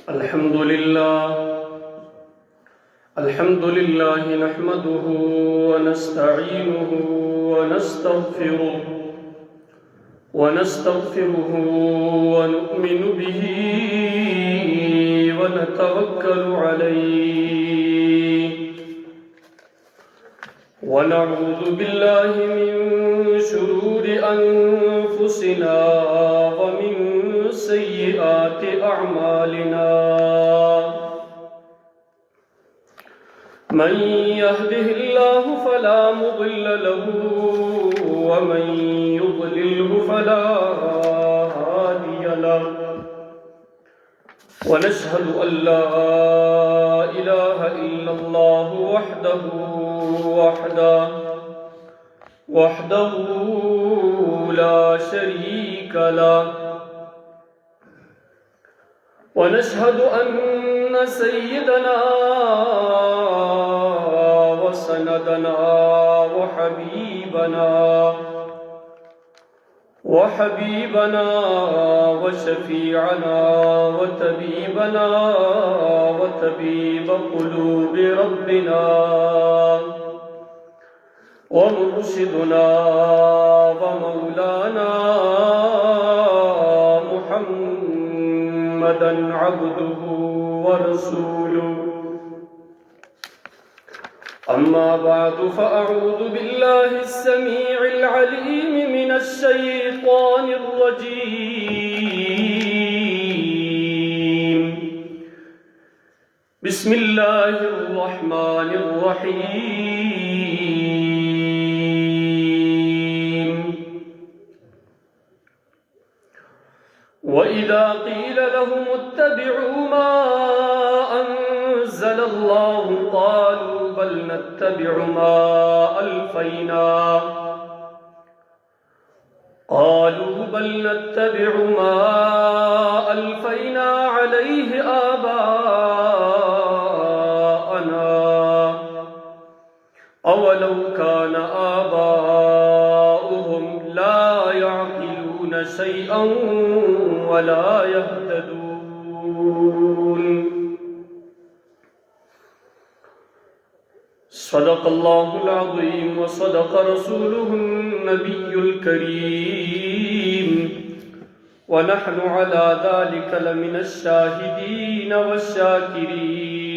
الحمد لله نحمده ونستعينه ونستغفره ونؤمن به ونتوكل عليه ونعوذ بالله من شرور أنفسنا ومن سيئات أعمالنا من يهده الله فلا مضل له ومن يضلله فلا هادي له ونشهد أن لا إله إلا الله وحده لا شريك له ونشهد أن سيدنا وسندنا وحبيبنا وشفيعنا وطبيبنا وطبيب قلوب ربنا ومرشدنا ومولانا محمدا عبده ورسوله أما بعد فأعوذ بالله السميع العليم من الشيطان الرجيم بسم الله الرحمن الرحيم وإذا قيل لهم اتبعوا ما أنزل الله قالوا بل نتبع ما ألفينا عليه آباءنا أولو كان آباؤهم لا يعقلون شيئا ولا يهتدون صدق الله العظيم وصدق رسوله النبي الكريم ونحن على ذلك لمن الشاهدين والشاكرين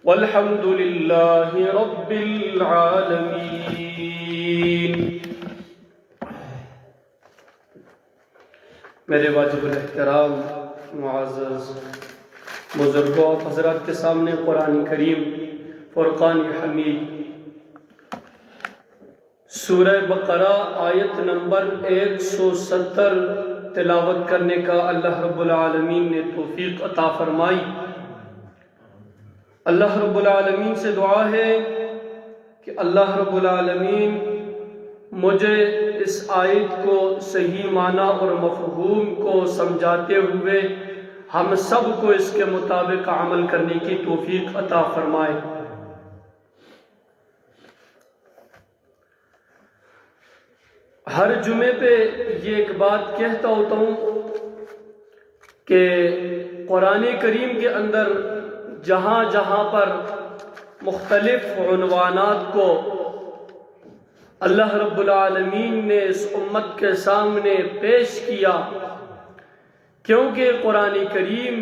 والحمد لله رب العالمين. میرے واجب الاحترام معزز بزرگوں حضرات کے سامنے قرآن کریم فرقان حمید سورہ بقرہ آیت نمبر 170 تلاوت کرنے کا اللہ رب العالمین نے توفیق عطا فرمائی. اللہ رب العالمین سے دعا ہے کہ اللہ رب العالمین مجھے اس آیت کو صحیح معنی اور مفہوم کو سمجھاتے ہوئے ہم سب کو اس کے مطابق عمل کرنے کی توفیق عطا فرمائے. ہر جمعے پہ یہ ایک بات کہتا ہوتا ہوں کہ قرآن کریم کے اندر جہاں جہاں پر مختلف عنوانات کو اللہ رب العالمین نے اس امت کے سامنے پیش کیا، کیونکہ قرآن کریم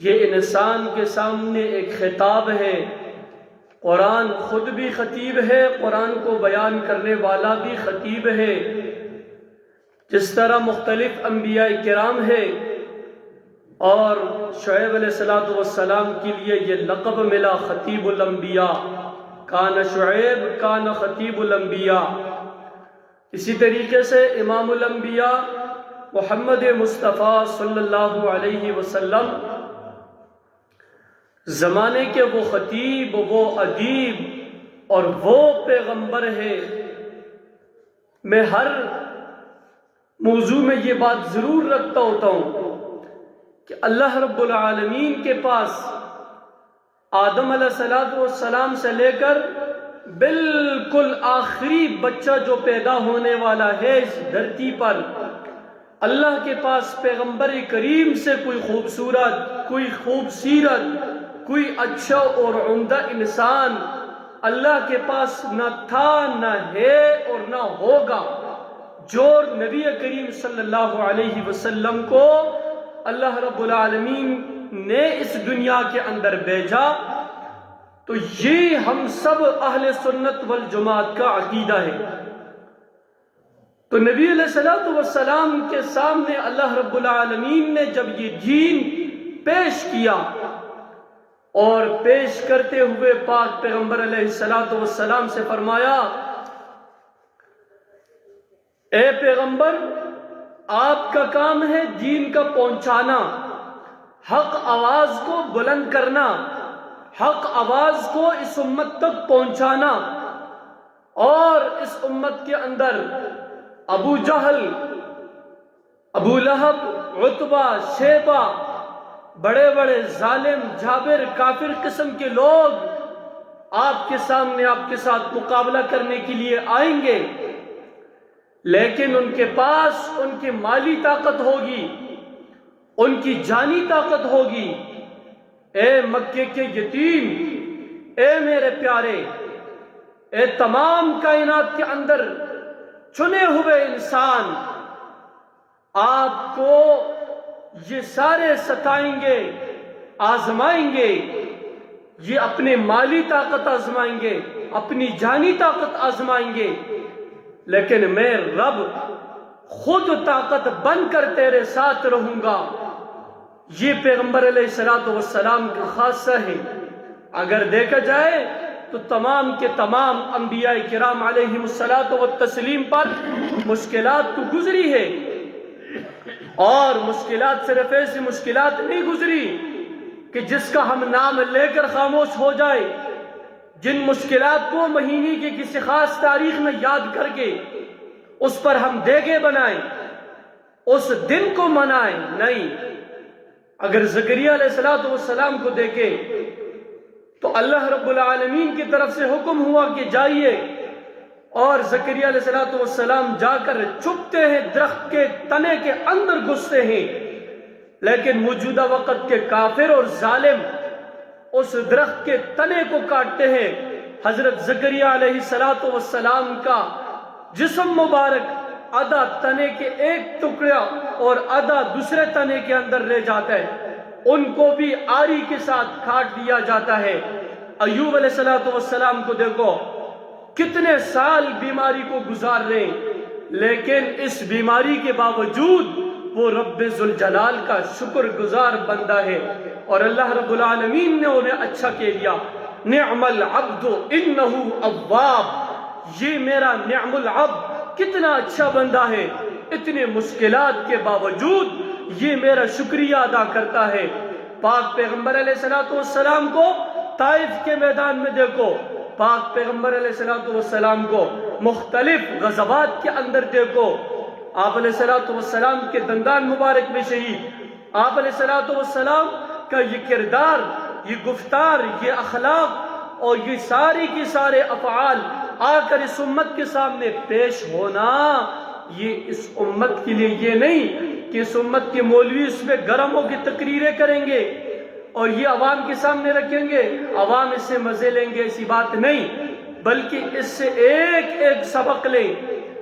یہ انسان کے سامنے ایک خطاب ہے. قرآن خود بھی خطیب ہے، قرآن کو بیان کرنے والا بھی خطیب ہے. جس طرح مختلف انبیاء کرام ہے اور شعیب علیہ السلام کے لیے یہ لقب ملا خطیب الانبیاء، کان شعیب کان خطیب الانبیاء. اسی طریقے سے امام الانبیاء محمد مصطفیٰ صلی اللہ علیہ وسلم زمانے کے وہ خطیب، وہ ادیب اور وہ پیغمبر ہے. میں ہر موضوع میں یہ بات ضرور رکھتا ہوتا ہوں کہ اللہ رب العالمین کے پاس آدم علیہ السلام سے لے کر بالکل آخری بچہ جو پیدا ہونے والا ہے اس دھرتی پر، اللہ کے پاس پیغمبر کریم سے کوئی خوبصورت، کوئی خوبصیرت، کوئی اچھا اور عمدہ انسان اللہ کے پاس نہ تھا، نہ ہے اور نہ ہوگا، جو نبی کریم صلی اللہ علیہ وسلم کو اللہ رب العالمین نے اس دنیا کے اندر بھیجا۔ تو یہ ہم سب اہل سنت والجماعت کا عقیدہ ہے۔ تو نبی علیہ السلام کے سامنے اللہ رب العالمین نے جب یہ دین پیش کیا، اور پیش کرتے ہوئے پاک پیغمبر علیہ السلام سے فرمایا، اے پیغمبر، آپ کا کام ہے دین کا پہنچانا، حق آواز کو بلند کرنا، حق آواز کو اس امت تک پہنچانا۔ اور اس امت کے اندر ابو جہل، ابو لہب، عتبہ، شیبہ، بڑے بڑے ظالم، جابر، کافر قسم کے لوگ آپ کے سامنے، آپ کے ساتھ مقابلہ کرنے کے لیے آئیں گے، لیکن ان کے پاس ان کی مالی طاقت ہوگی، ان کی جانی طاقت ہوگی۔ اے مکے کے یتیم، اے میرے پیارے، اے تمام کائنات کے اندر چنے ہوئے انسان، آپ کو یہ سارے ستائیں گے، آزمائیں گے، یہ اپنے مالی طاقت آزمائیں گے، اپنی جانی طاقت آزمائیں گے، لیکن میں رب خود طاقت بن کر تیرے ساتھ رہوں گا۔ یہ پیغمبر علیہ السلام کا خاصہ ہے۔ اگر دیکھا جائے تو تمام کے تمام انبیاء کرام علیہم التسلیم پر مشکلات تو گزری ہے، اور مشکلات صرف ایسی مشکلات نہیں گزری کہ جس کا ہم نام لے کر خاموش ہو جائے، جن مشکلات کو مہینے کی کسی خاص تاریخ میں یاد کر کے اس پر ہم دیگے بنائیں، اس دن کو منائیں، نہیں۔ اگر زکریا علیہ السلام کو دیکھیں تو اللہ رب العالمین کی طرف سے حکم ہوا کہ جائیے، اور زکریا علیہ السلام جا کر چھپتے ہیں، درخت کے تنے کے اندر گھستے ہیں، لیکن موجودہ وقت کے کافر اور ظالم اس درخت کے تنے کو کاٹتے ہیں۔ حضرت زکریا علیہ السلام کا جسم مبارک آدھا تنے کے ایک ٹکڑا اور آدھا دوسرے تنے کے اندر رہ جاتا ہے، ان کو بھی آری کے ساتھ کاٹ دیا جاتا ہے۔ ایوب علیہ السلام کو دیکھو، کتنے سال بیماری کو گزار رہے ہیں، لیکن اس بیماری کے باوجود وہ رب ذوالجلال کا شکر گزار بندہ ہے، اور اللہ رب العالمین نے انہیں اچھا کہہ دیا، نعم العبد انہو اواب، یہ میرا نعم العبد کتنا اچھا بندہ ہے، اتنے مشکلات کے باوجود یہ میرا شکریہ ادا کرتا ہے۔ پاک پیغمبر علیہ السلام کو طائف کے میدان میں دیکھو، پاک پیغمبر علیہ السلام کو مختلف غزوات کے اندر دیکھو، آپ علیہ السلام کے دندان مبارک میں شہید، آپ علیہ السلام کا یہ کردار، یہ گفتار، یہ اخلاق اور یہ ساری کی سارے افعال آ کر اس امت کے سامنے پیش ہونا، یہ اس امت کے لیے یہ نہیں کہ اس امت کے مولوی اس میں گرم ہو کے تقریریں کریں گے اور یہ عوام کے سامنے رکھیں گے، عوام اس سے مزے لیں گے، ایسی بات نہیں، بلکہ اس سے ایک ایک سبق لیں۔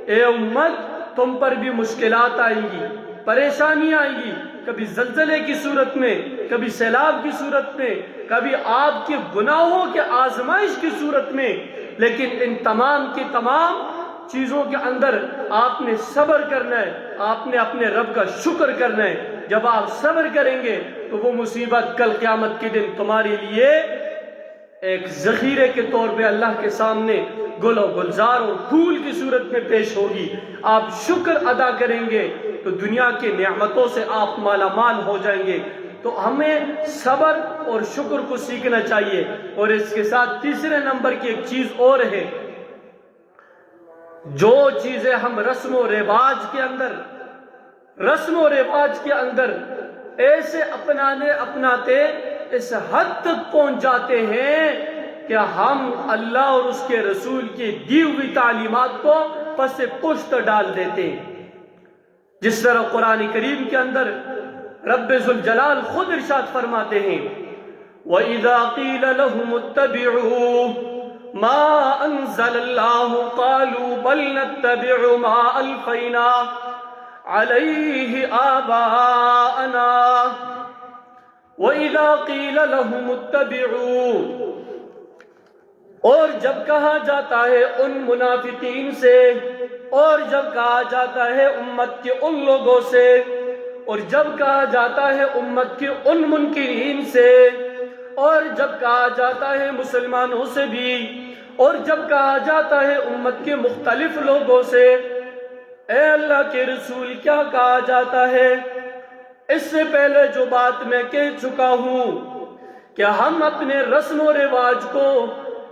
اے امت، تم پر بھی مشکلات آئیں گی، پریشانیاں آئیں گی، کبھی زلزلے کی صورت میں، کبھی سیلاب کی صورت میں، کبھی آپ کے گناہوں کے آزمائش کی صورت میں، لیکن ان تمام کی تمام چیزوں کے اندر آپ نے صبر کرنا ہے، آپ نے اپنے رب کا شکر کرنا ہے۔ جب آپ صبر کریں گے تو وہ مصیبت کل قیامت کے دن تمہارے لیے ایک ذخیرے کے طور پہ اللہ کے سامنے گل و گلزار اور پھول کی صورت میں پیش ہوگی۔ آپ شکر ادا کریں گے تو دنیا کی نعمتوں سے آپ مالا مال ہو جائیں گے۔ تو ہمیں صبر اور شکر کو سیکھنا چاہیے۔ اور اس کے ساتھ تیسرے نمبر کی ایک چیز اور ہے، جو چیزیں ہم رسم و رواج کے اندر ایسے اپناتے اس حد تک پہنچ جاتے ہیں کہ ہم اللہ اور اس کے رسول کی دی ہوئی تعلیمات کو پس پشت ڈال دیتے ہیں۔ جس طرح قرآن کریم کے اندر رب ذوالجلال خود ارشاد فرماتے ہیں وَإِذَا قِيلَ لَهُمُ اتَّبِعُوا مَا أَنزَلَ اللَّهُ قَالُوا بَلْ نَتَّبِعُ مَا أَلْفَيْنَا عَلَيْهِ آبَاءَنَا وَإِذَا قِيلَ لَهُمُ اتَّبِعُوا، اور جب کہا جاتا ہے ان منافقین سے، اور جب کہا جاتا ہے امت کے ان لوگوں سے، اور جب کہا جاتا ہے امت کے ان منکرین سے، اور جب کہا جاتا ہے مسلمانوں سے بھی، اور جب کہا جاتا ہے امت کے مختلف لوگوں سے، اے اللہ کے رسول کیا کہا جاتا ہے؟ اس سے پہلے جو بات میں کہہ چکا ہوں کہ ہم اپنے رسم و رواج کو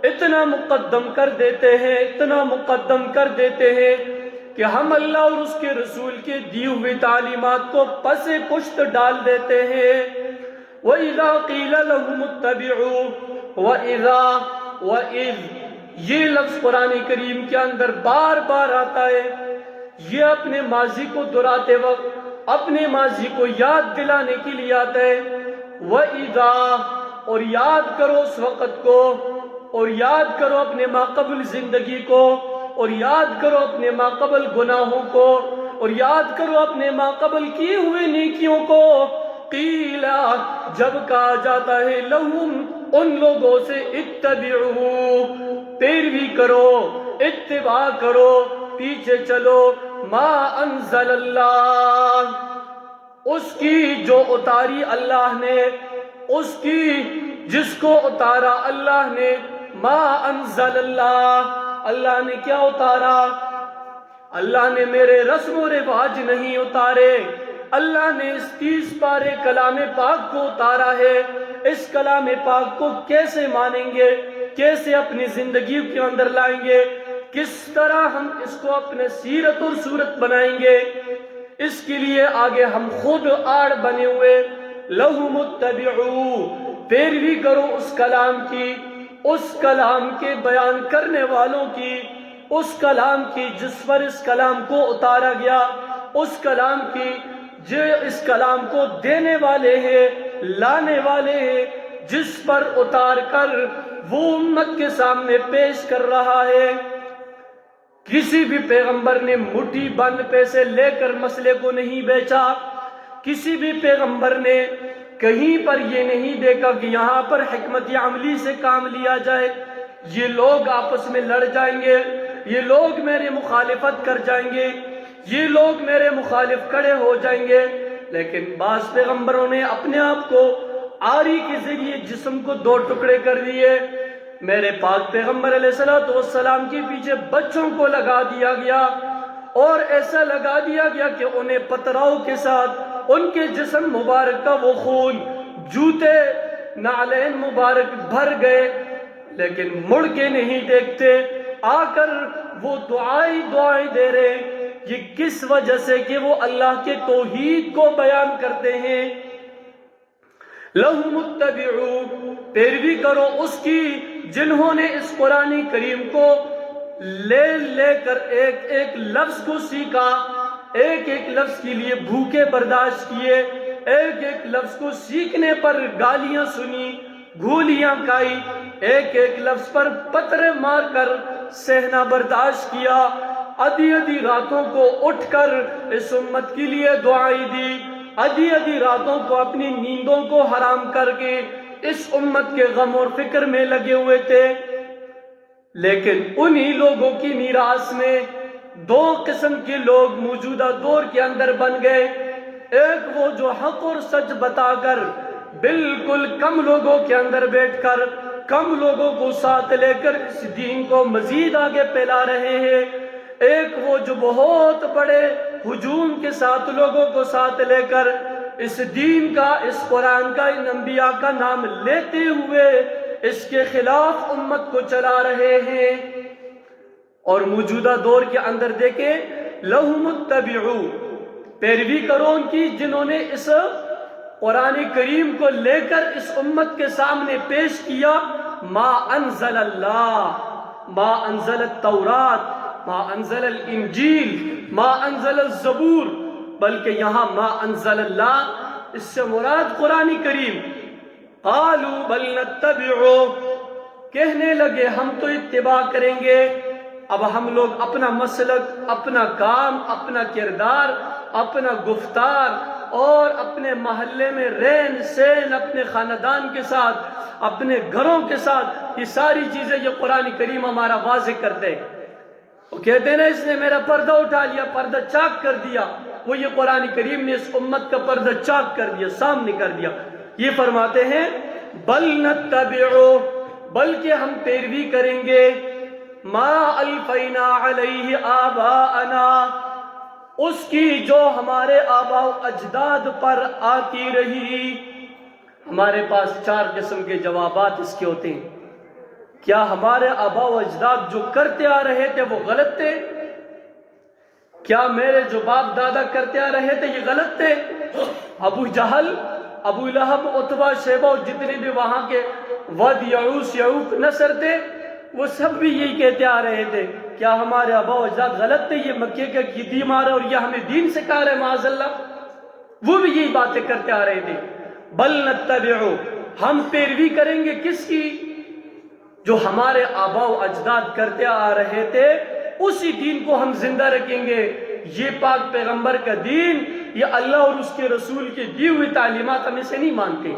اتنا مقدم کر دیتے ہیں، اتنا مقدم کر دیتے ہیں کہ ہم اللہ اور اس کے رسول کے دی ہوئی تعلیمات کو پس پشت ڈال دیتے ہیں۔ وَإِذَا قِيلَ لَهُمُ اتَّبِعُوا وَإِذْ، یہ لفظ قرآن کریم کے اندر بار بار آتا ہے۔ یہ اپنے ماضی کو دہراتے وقت اپنے ماضی کو یاد دلانے کے لیے آتا ہے۔ وَإِذَا، اور یاد کرو اس وقت کو، اور یاد کرو اپنے ماقبل زندگی کو، اور یاد کرو اپنے ماقبل گناہوں کو، اور یاد کرو اپنے ماقبل کیے ہوئے نیکیوں کو۔ قیلا، جب کہا جاتا ہے لہم، ان لوگوں سے اتبعوا، پیروی کرو، اتباع کرو، پیچھے چلو، ما انزل اللہ، اس کی جو اتاری اللہ نے، اس کی جس کو اتارا اللہ نے، ما انزل اللہ، اللہ نے کیا اتارا؟ اللہ نے میرے رسم و رواج نہیں اتارے، اللہ نے اس 30 پارے کلام پاک کو اتارا ہے۔ اس کلام پاک کو کیسے مانیں گے، کیسے اپنی زندگی کے اندر لائیں گے، کس طرح ہم اس کو اپنے سیرت اور صورت بنائیں گے، اس کے لیے آگے ہم خود آڑ بنے ہوئے۔ لَهُمُ اتَّبِعُوا، پیروی کرو اس کلام کی، اس کلام کے بیان کرنے والوں کی، اس کلام کی جس پر اس کلام کو اتارا گیا، اس کلام کی جو اس کلام کو دینے والے ہیں، لانے والے ہیں، جس پر اتار کر وہ امت کے سامنے پیش کر رہا ہے۔ کسی بھی پیغمبر نے مٹھی بند پیسے لے کر مسئلے کو نہیں بیچا، کسی بھی پیغمبر نے کہیں پر یہ نہیں دیکھا کہ یہاں پر حکمت عملی سے کام لیا جائے، یہ لوگ آپس میں لڑ جائیں گے، یہ لوگ میرے مخالفت کر جائیں گے، یہ لوگ میرے مخالف کھڑے ہو جائیں گے۔ لیکن بعض پیغمبروں نے اپنے آپ کو آری کے ذریعے جسم کو 2 ٹکڑے کر دیے۔ میرے پاک پیغمبر علیہ السلام کے پیچھے بچوں کو لگا دیا گیا، اور ایسا لگا دیا گیا کہ انہیں پتراؤ کے ساتھ ان کے جسم مبارک کا وہ خون، جوتے، نعلین مبارک بھر گئے، لیکن مڑ کے نہیں دیکھتے، آ کر وہ دعائیں دے رہے ہیں۔ یہ کس وجہ سے کہ وہ اللہ کے توحید کو بیان کرتے ہیں۔ لَهُمُ اتَّبِعُوا، پیروی کرو اس کی جنہوں نے اس قرآن کریم کو لے کر ایک ایک لفظ کو سیکھا، ایک ایک لفظ کے لیے بھوکے برداشت کیے، ایک ایک لفظ کو سیکھنے پر گالیاں سنی، گولیاں کھائی، ایک ایک لفظ پر پتھر مار کر سہنا برداشت کیا، آدھی آدھی راتوں کو اٹھ کر اس امت کے لیے دعائیں دی، آدھی آدھی راتوں کو اپنی نیندوں کو حرام کر کے اس امت کے غم اور فکر میں لگے ہوئے تھے۔ لیکن انہی لوگوں کی میراث میں 2 قسم کے لوگ موجودہ دور کے اندر بن گئے۔ ایک وہ جو حق اور سچ بتا کر بالکل کم لوگوں کے اندر بیٹھ کر کم لوگوں کو ساتھ لے کر اس دین کو مزید آگے پھیلا رہے ہیں، ایک وہ جو بہت بڑے ہجوم کے ساتھ لوگوں کو ساتھ لے کر اس دین کا، اس قرآن کا، ان انبیاء کا نام لیتے ہوئے اس کے خلاف امت کو چلا رہے ہیں۔ اور موجودہ دور کے اندر دیکھیں، لَهُمُ اتَّبِعُوا، پیروی کرو ان کی جنہوں نے اس قرآن کریم کو لے کر اس امت کے سامنے پیش کیا، ما انزل اللہ، ما انزل التورات، ما انزل الانجیل، ما انزل الزبور، بلکہ یہاں ما انزل اللہ اس سے مراد قرآن کریم. قالوا بل نتبعو، کہنے لگے ہم تو اتباع کریں گے. اب ہم لوگ اپنا مسلک، اپنا کام، اپنا کردار، اپنا گفتار اور اپنے محلے میں رہن سہن، اپنے خاندان کے ساتھ، اپنے گھروں کے ساتھ، یہ ساری چیزیں یہ قرآن کریم ہمارا واضح کرتے ہیں. وہ کہتے ہیں نا اس نے میرا پردہ اٹھا لیا، پردہ چاک کر دیا. وہ یہ قرآن کریم نے اس امت کا پردہ چاک کر دیا، سامنے کر دیا. یہ فرماتے ہیں بل نتبعو، بلکہ ہم پیروی کریں گے، ما الفینا علیہ آباءنا، اس کی جو ہمارے آباء و اجداد پر آتی رہی. ہمارے پاس 4 قسم کے جوابات اس کے ہوتے ہیں. کیا ہمارے آباء و اجداد جو کرتے آ رہے تھے وہ غلط تھے؟ کیا میرے جو باپ دادا کرتے آ رہے تھے یہ غلط تھے؟ ابو جہل، ابو لہب، عتبہ، شیبہ اور جتنے بھی وہاں کے ود، یعوس، یعوق، نصر تھے، وہ سب بھی یہی کہتے آ رہے تھے. کیا ہمارے آباء و اجداد غلط تھے؟ یہ مکے کا قدیم آ رہا اور یہ ہمیں دین سکھا رہے معاذ اللہ. وہ بھی یہی باتیں کرتے آ رہے تھے. بل نتبعو، ہم پیروی کریں گے کس کی؟ جو ہمارے آباء و اجداد کرتے آ رہے تھے اسی دین کو ہم زندہ رکھیں گے. یہ پاک پیغمبر کا دین، یہ اللہ اور اس کے رسول کی دی ہوئی تعلیمات ہم اسے نہیں مانتے.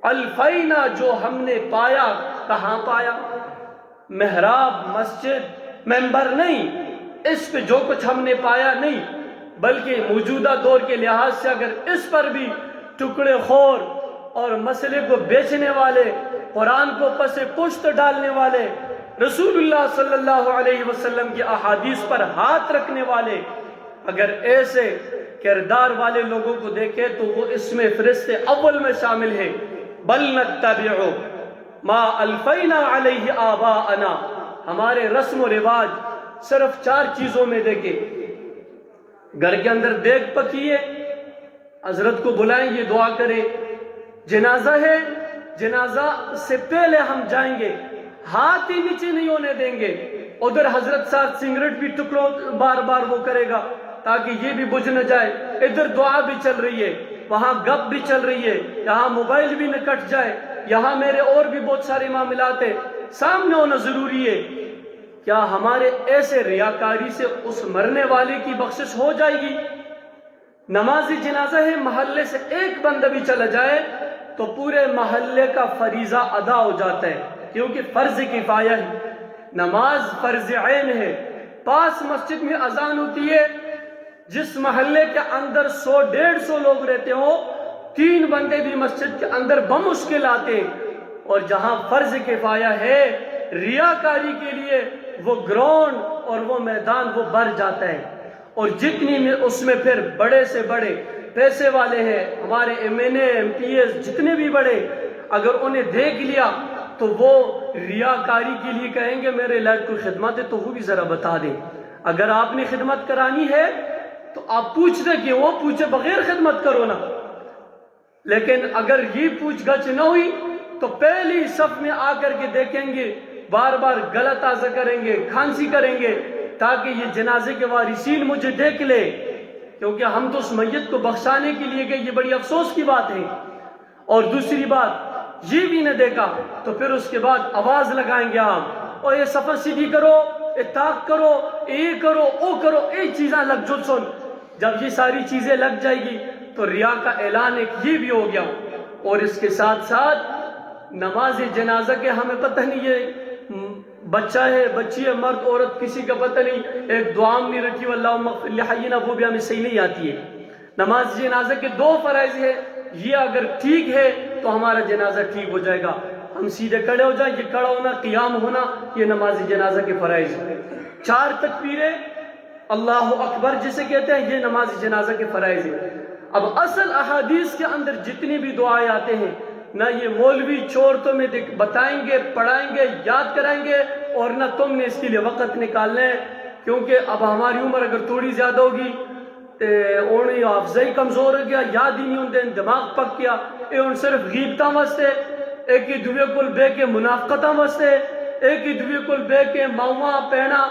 الفینا، جو ہم نے پایا، کہاں پایا؟ محراب، مسجد، ممبر نہیں، اس پہ جو کچھ ہم نے پایا نہیں، بلکہ موجودہ دور کے لحاظ سے اگر اس پر بھی ٹکڑے خور اور مسئلے کو بیچنے والے، قرآن کو پس پشت ڈالنے والے، رسول اللہ صلی اللہ علیہ وسلم کی احادیث پر ہاتھ رکھنے والے، اگر ایسے کردار والے لوگوں کو دیکھے تو وہ اس میں فہرست اول میں شامل ہے. بل نتبعو ما الفینا علیہ آباءنا، ہمارے رسم و رواج صرف 4 چیزوں میں دیکھیں. گھر کے اندر دیگ پکی ہے، حضرت کو بلائیں، یہ دعا کریں. جنازہ ہے، جنازہ سے پہلے ہم جائیں گے، ہاتھ ہی نیچے نہیں ہونے دیں گے. ادھر حضرت ساتھ سگریٹ بھی ٹکڑوں بار بار وہ کرے گا تاکہ یہ بھی بجھ نہ جائے. ادھر دعا بھی چل رہی ہے، وہاں گپ بھی چل رہی ہے، یہاں موبائل بھی نہ کٹ جائے، یہاں میرے اور بھی بہت سارے معاملات ہیں، سامنے ہونا ضروری ہے. کیا ہمارے ایسے ریاکاری سے اس مرنے والے کی بخشش ہو جائے گی؟ نماز جنازہ ہے، محلے سے ایک بندہ بھی چلا جائے تو پورے محلے کا فریضہ ادا ہو جاتا ہے، کیونکہ فرض کفایہ ہے. نماز فرض عین ہے. پاس مسجد میں اذان ہوتی ہے، جس محلے کے اندر 100-150 لوگ رہتے ہو، 3 بندے بھی مسجد کے اندر بمشکل آتے. اور جہاں فرض کفایہ ہے، ریاکاری کے لیے وہ گراؤنڈ اور وہ میدان وہ بھر جاتا ہے. اور جتنی میں اس میں پھر بڑے سے بڑے پیسے والے ہیں، ہمارے MNA MPs جتنے بھی بڑے، اگر انہیں دیکھ لیا تو وہ ریاکاری کے لیے کہیں گے میرے لائق کوئی خدمت ہے تو وہ بھی ذرا بتا دیں. اگر آپ نے خدمت کرانی ہے تو آپ پوچھ دیں کہ وہ پوچھے بغیر خدمت کرو نا. لیکن اگر یہ پوچھ گچھ نہ ہوئی تو پہلی صف میں آ کر کے دیکھیں گے، بار بار گلا تازہ کریں گے، کھانسی کریں گے تاکہ یہ جنازے کے وارثین مجھے دیکھ لے، کیونکہ ہم تو اس میت کو بخشانے کے لیے گئے. یہ بڑی افسوس کی بات ہے. اور دوسری بات، یہ بھی نہ دیکھا تو پھر اس کے بعد آواز لگائیں گے ہم، اور یہ صفحہ سیدھی کرو، اتاق کرو، اے کرو، او کرو، اے چیزاں لگ جو سن. جب یہ ساری چیزیں لگ جائے گی تو ریا کا اعلان ایک یہ بھی ہو گیا. اور اس کے ساتھ ساتھ نماز جنازہ کے ہمیں پتہ نہیں ہے بچہ ہے، بچی ہے، مرد عورت، کسی کا پتہ نہیں، ایک دعا نہیں رکھی اللہم اغفر لحینا، وہ بھی ہمیں صحیح نہیں آتی ہے. نماز جنازہ کے 2 فرائض ہے، یہ اگر ٹھیک ہے تو ہمارا جنازہ ٹھیک ہو جائے گا. ہم سیدھے کھڑے ہو جائیں، یہ کھڑا ہونا، قیام ہونا، یہ نماز جنازہ کے فرائض ہیں. 4 تکبیریں، اللہ اکبر جسے کہتے ہیں، یہ نماز جنازہ کے فرائض ہیں. اب اصل احادیث کے اندر جتنی بھی دعائیں آتے ہیں، نہ یہ مولوی چور تمہیں بتائیں گے، پڑھائیں گے، یاد کرائیں گے، اور نہ تم نے اس کے لیے وقت نکالنا ہے. کیونکہ اب ہماری عمر اگر تھوڑی زیادہ ہوگی اونی حافظہ کمزور ہو گیا، یاد ہی نہیں ہوتے، دماغ پک گیا، اے ان صرف غیبتاں واسطے، ایک ہی دوے کل بے کے منافقتاں واسطے، ایک ہی دوے کل بے کے ماواں پینا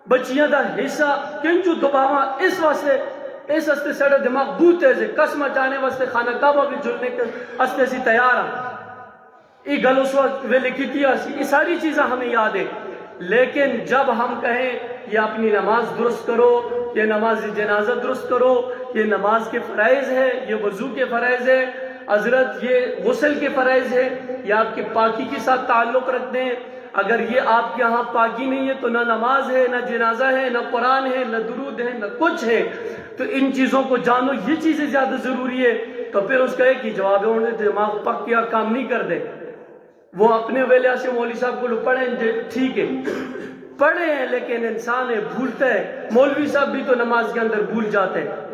بچیاں دا حصہ کنچو دباواں اس واسطے. اس ہستے سڑے دماغ بوتے سے قسم چاہنے واسطے خانہ کعبہ بھی جلنے کے ہستے سی تیار ہیں. یہ گل اس وقت وہ لکھی تھی، یہ ساری چیزیں ہمیں یاد ہے. لیکن جب ہم کہیں یہ اپنی نماز درست کرو، یہ نماز جنازہ درست کرو، یہ نماز کے فرائض ہے، یہ وضو کے فرائض ہے، حضرت یہ غسل کے فرائض ہے، یہ آپ کے پاکی کے ساتھ تعلق رکھتے ہیں. اگر یہ آپ کے ہاں پاکی نہیں ہے تو نہ نماز ہے، نہ جنازہ ہے، نہ قرآن ہے، نہ درود ہے، نہ کچھ ہے. تو ان چیزوں کو جانو، یہ چیزیں زیادہ ضروری ہے. تو پھر اس کا ایک ہی جواب ہے، انہوں نے دماغ پک کیا کام نہیں کر دے. وہ اپنے ویلے سے مولوی صاحب کو پڑھیں، ٹھیک ہے پڑھے ہیں، لیکن انسان ہے بھولتا ہے. مولوی صاحب بھی تو نماز کے اندر بھول جاتے ہیں.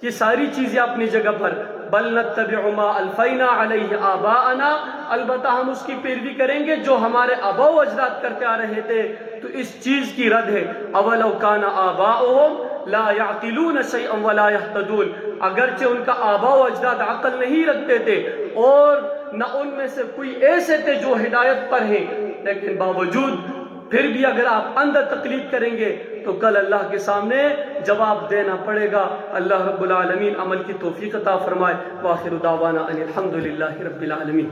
یہ ساری چیزیں اپنی جگہ پر. بل نتبع ما الفینا علیہ آباءنا، البتہ ہم اس کی پیروی کریں گے جو ہمارے آباء و اجداد کرتے آ رہے تھے. تو اس چیز کی رد ہے، اولو کان آباؤہم لا یعقلون شیئا ولا یہتدون. اگرچہ ان کا آباء و اجداد عقل نہیں رکھتے تھے اور نہ ان میں سے کوئی ایسے تھے جو ہدایت پر ہیں، لیکن باوجود پھر بھی اگر آپ اندر تقلید کریں گے تو کل اللہ کے سامنے جواب دینا پڑے گا. اللہ رب العالمین عمل کی توفیق عطا فرمائے. وآخر دعوانا ان الحمدللہ رب العالمین.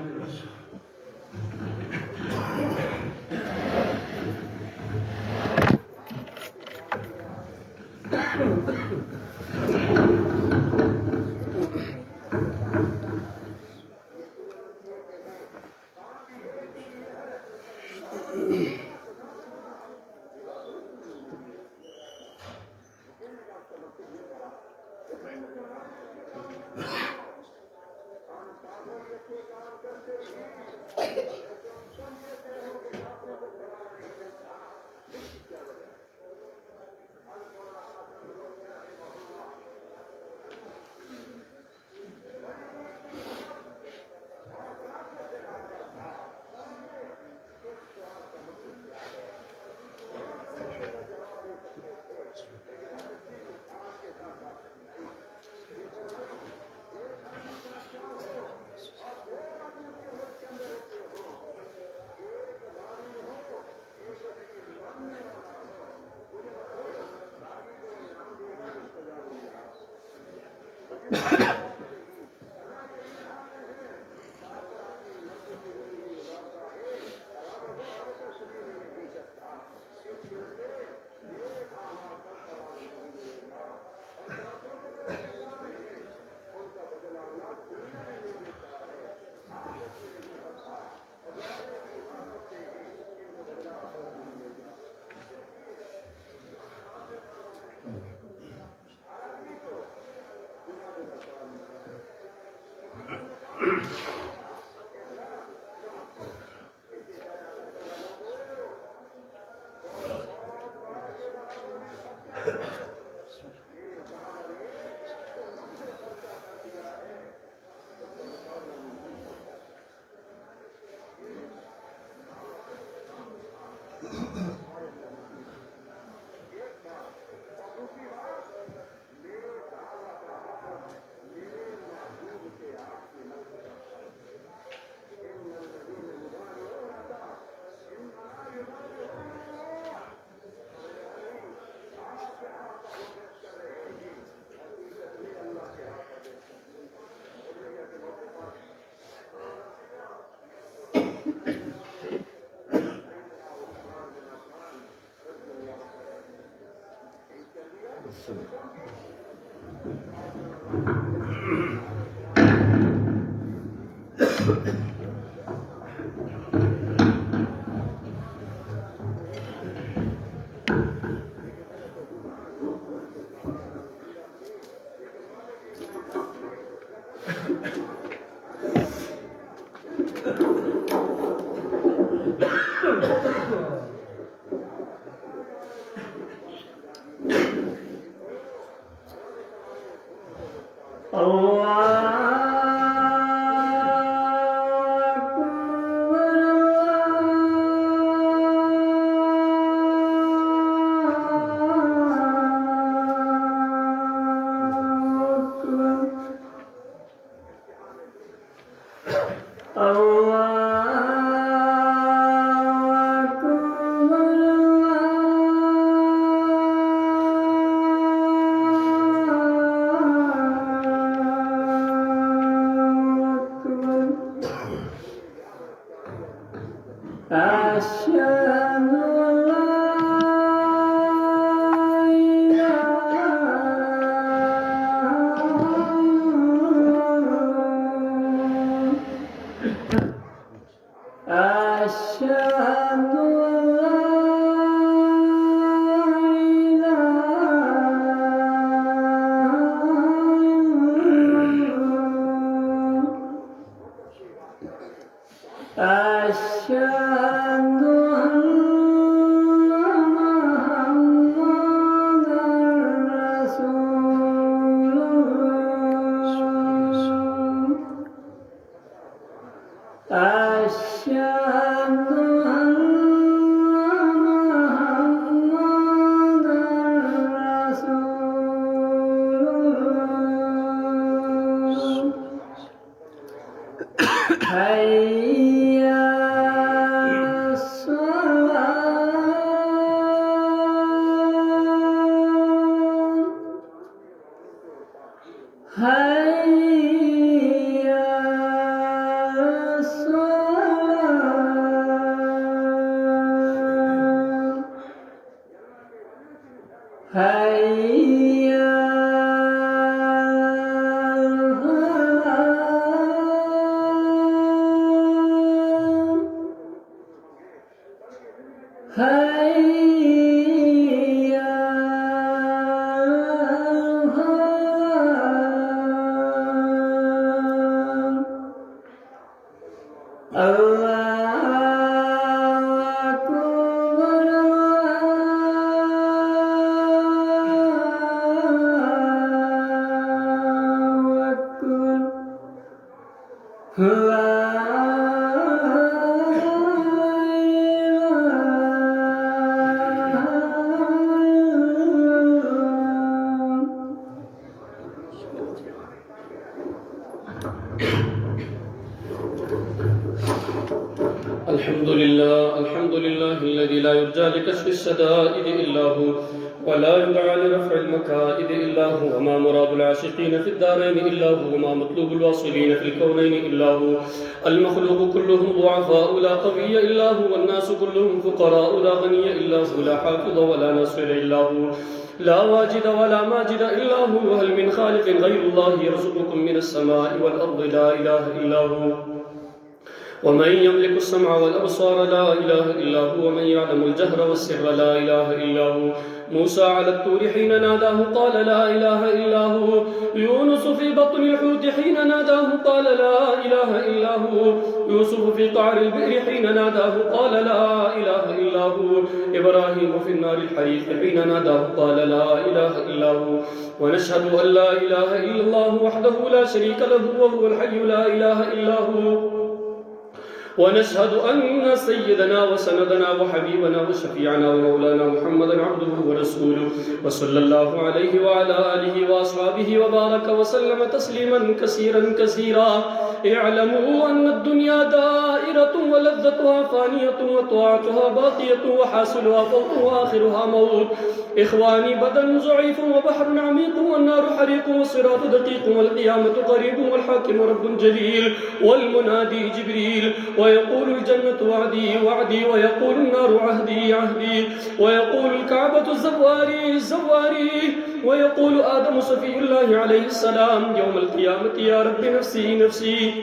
الحمد لله الذي لا يرجى لكشف الشدائد إلا هو ولا يدعى لرفع المكائد إلا هو وما مراد العاشقين في الدارين إلا هو وما مطلوب الواصلين في الكونين إلا هو المخلوق كلهم ضعفاء لا قوي إلا هو والناس كلهم فقراء لا غني إلا هو لا حافظ ولا ناصر إلا هو لا واجد ولا ماجد إلا هو وهل من خالق غير الله يرزقكم من السماء والأرض لا إله إلا هو ومن يملك السمع والأبصار لا إله إلا هو ومن يعلم الجهر والسر لا إله إلا هو موسى على الطور حين ناداه قال لا إله إلا هو يونس في بطن الحوت حين ناداه قال لا إله إلا هو يوسف في قعر البئر حين ناداه قال لا إله إلا هو إبراهيم في النار الحريق حين ناداه قال لا إله إلا هو ونشهد أن لا إله إلا الله وحده لا شريك له وهو الحي لا إله إلا هو ونشهد أن سيدنا وسندنا وحبيبنا وشفيعنا ومولانا محمدا عبده ورسوله وصلى الله عليه وعلى آله وأصحابه وبارك وسلم تسليما كثيرا كثيرا اعلموا أن الدنيا دائرة ولذتها فانية وطاعتها باقية وحاصلها فوق وآخرها موت إخواني بدن ضعيف وبحر عميق والنار حريق والصراط دقيق والقيامة قريب والحاكم رب جليل والمنادي جبريل ويقول الجنة وعدي وعدي ويقول النار عهدي عهدي ويقول الكعبة زواري زواري ويقول آدم صفي الله عليه السلام يوم القيامة يا رب نفسي نفسي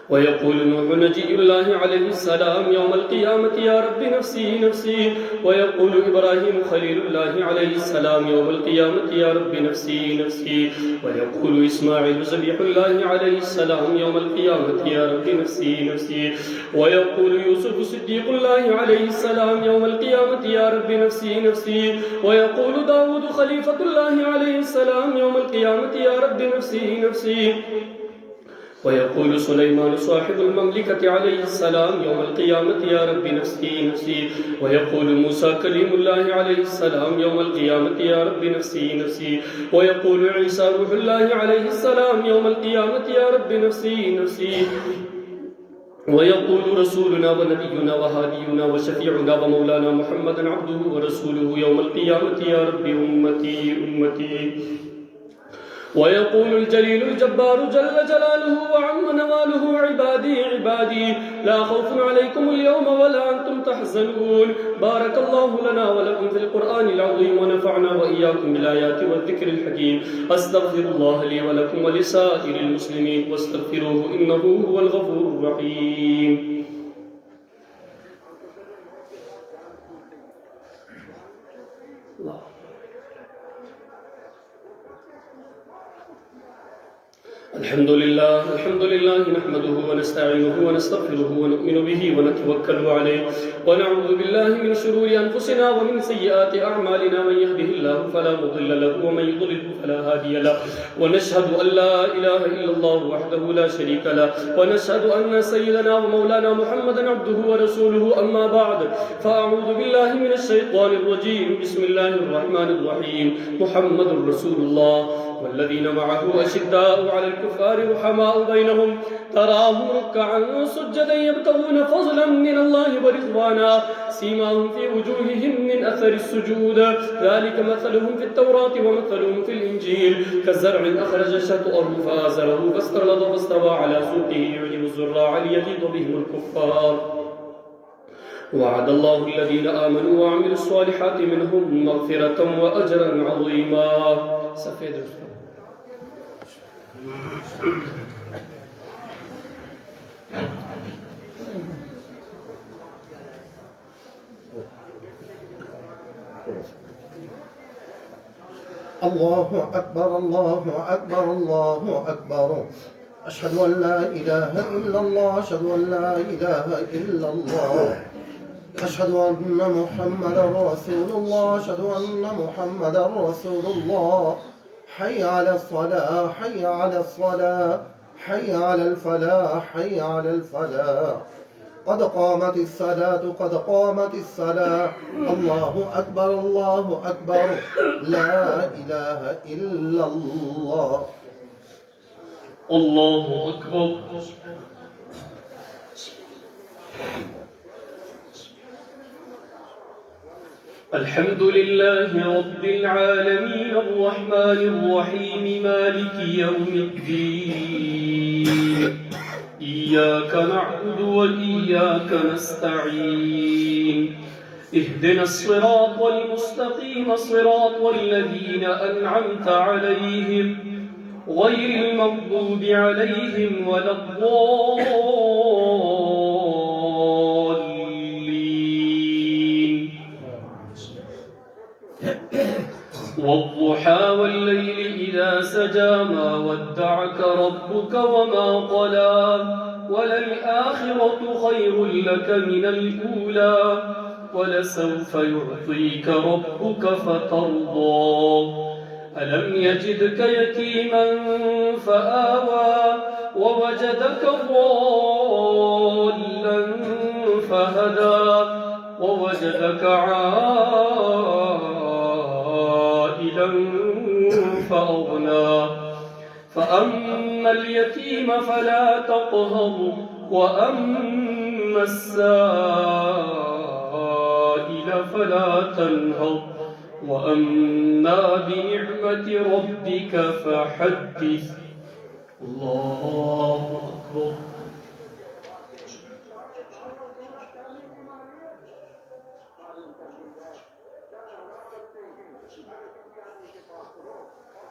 ويقول نوح نجي الله عليه السلام يوم القيامة يا رب نفسي نفسي ويقول إبراهيم خليل الله عليه السلام يوم القيامة يا رب نفسي نفسي ويقول إسماعيل ذبيح الله عليه السلام يوم القيامة يا رب نفسي نفسي ويقول يوسف صديق الله عليه السلام يوم القيامة يا رب نفسي نفسي ويقول داود خليفة الله عليه السلام يوم القيامة يا رب نفسي نفسي ويقول سليمان صاحب المملكة عليه السلام يوم القيامة يا رب نفسي نفسي ويقول موسى كليم الله عليه السلام يوم القيامة يا رب نفسي نفسي ويقول عيسى روح الله عليه السلام يوم القيامة يا رب نفسي نفسي ويقول رسولنا ونبينا وهادينا وشفيعنا ومولانا محمد عبده ورسوله يوم القيامة يا رب أمتي أمتي ويقول الجليل الجبار جل جلاله وعم نواله عبادي عبادي لا خوف عليكم اليوم ولا أنتم تحزنون. بارك الله لنا ولكم في القرآن العظيم ونفعنا وإياكم بالآيات والذكر الحكيم. أستغفر الله لي ولكم ولسائر المسلمين واستغفروه إنه هو الغفور الرحيم. الله. الحمد لله نحمده ونستعينه ونستغفره ونؤمن به ونتوكل عليه ونعوذ بالله من شرور أنفسنا ومن سيئات أعمالنا. من يهده الله فلا مضل له ومن يضلل فلا هادي له ونشهد أن لا إله إلا الله وحده لا شريك له ونشهد أن سيدنا ومولانا محمدا عبده ورسوله. أما بعد فأعوذ بالله من الشيطان الرجيم. بسم الله الرحمن الرحيم. محمد رسول الله والذين معه أشداء على الكفار رحماء بينهم تراهم ركعا سجدا يبتغون فضلا من الله ورضوانا سيماهم في وجوههم من أثر السجود ذلك مثلهم في التوراة ومثلهم في الإنجيل كزرع أخرج شطأه فآزره فاستغلظ فاستوى على سوقه يعجب الزراع ليغيظ بهم الكفار. وعد الله الذين آمنوا وعملوا الصالحات منهم مغفرة وأجرا عظيما. سفيد الله أكبر الله أكبر الله أكبر. أشهد أن لا إله إلا الله أشهد أن لا إله إلا الله أشهد أن محمدا رسول الله أشهد أن محمدا رسول الله. حي على الصلاة حي على الصلاة حي على الفلاح حي على الفلاح. قد قامت الصلاة قد قامت الصلاة. الله أكبر الله أكبر لا إله إلا الله. الله أكبر. الحمد لله رب العالمين الرحمن الرحيم مالك يوم الدين. إياك نعبد وإياك نستعين. اهدنا الصراط المستقيم صراط الذين أنعمت عليهم غير المغضوب عليهم ولا الضالين. والضحى والليل إذا سجى ما ودعك ربك وما قلى وللآخرة خير لك من الأولى ولسوف يعطيك ربك فترضى. ألم يجدك يتيما فآوى ووجدك ضالا فهدى ووجدك عائلا فأغنى. فأما اليتيم فلا تقهر وأما السائل فلا تنهر وأما بنعمة ربك فحدث. الله أكبر.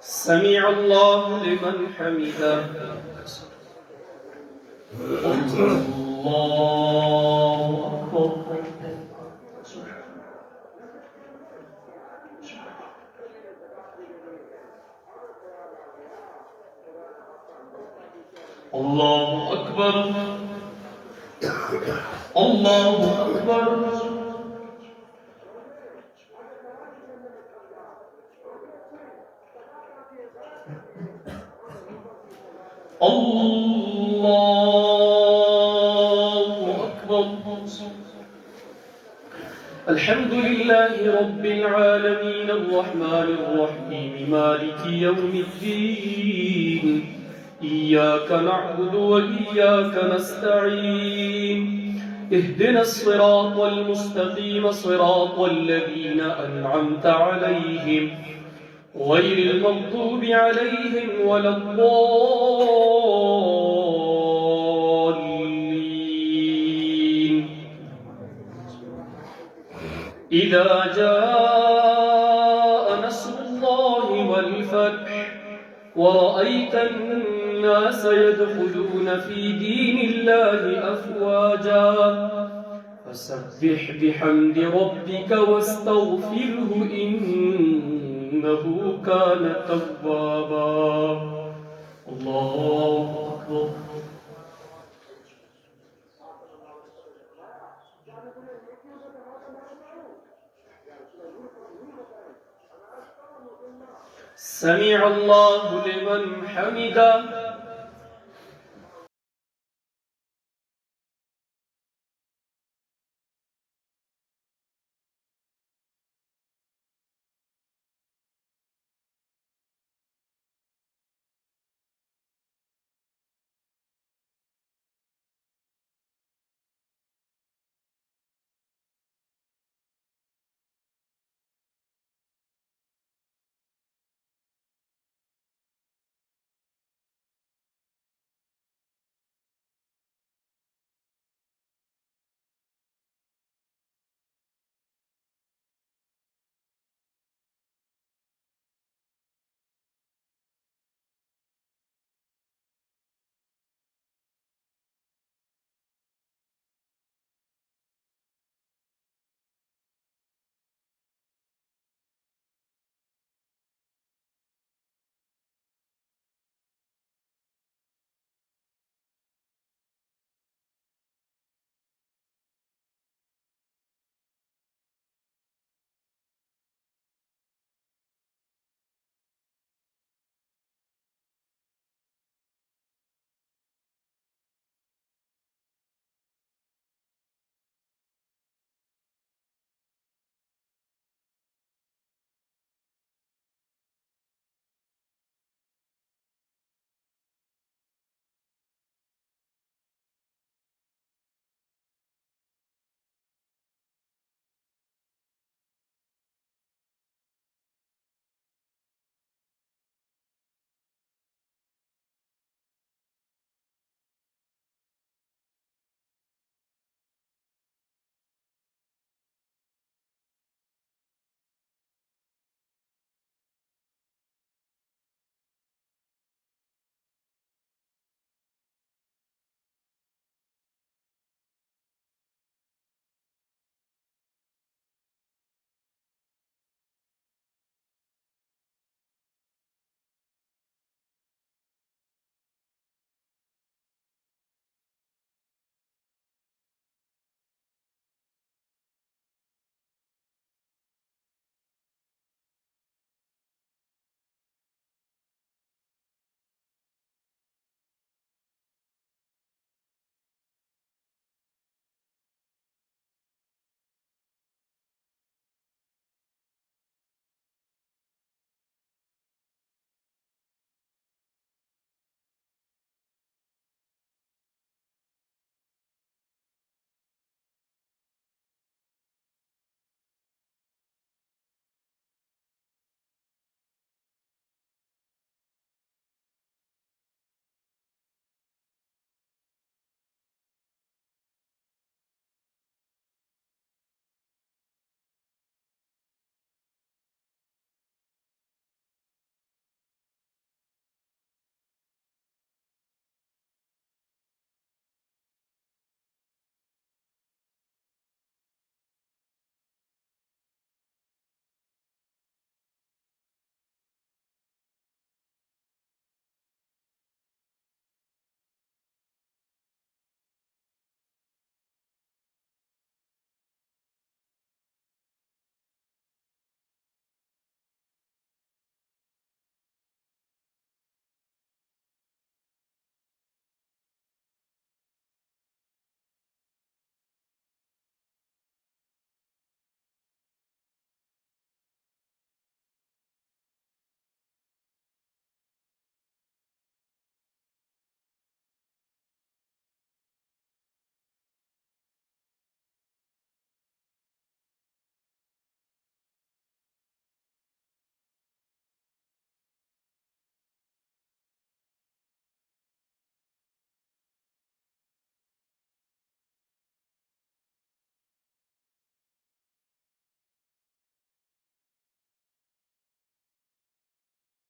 سمع الله لمن حمده. الله أكبر. الله أكبر. الله أكبر. الله أكبر. الحمد لله رب العالمين الرحمن الرحيم مالك يوم الدين. إياك نعبد وإياك نستعين. اهدنا الصراط المستقيم صراط الذين أنعمت عليهم غير المغضوب عليهم ولا الضالين. إذا جاء نصر الله والفتح ورأيت الناس يدخلون في دين الله أفواجا فسبح بحمد ربك واستغفره إنه كان توابا. الله أكبر. سمع الله لمن حمده.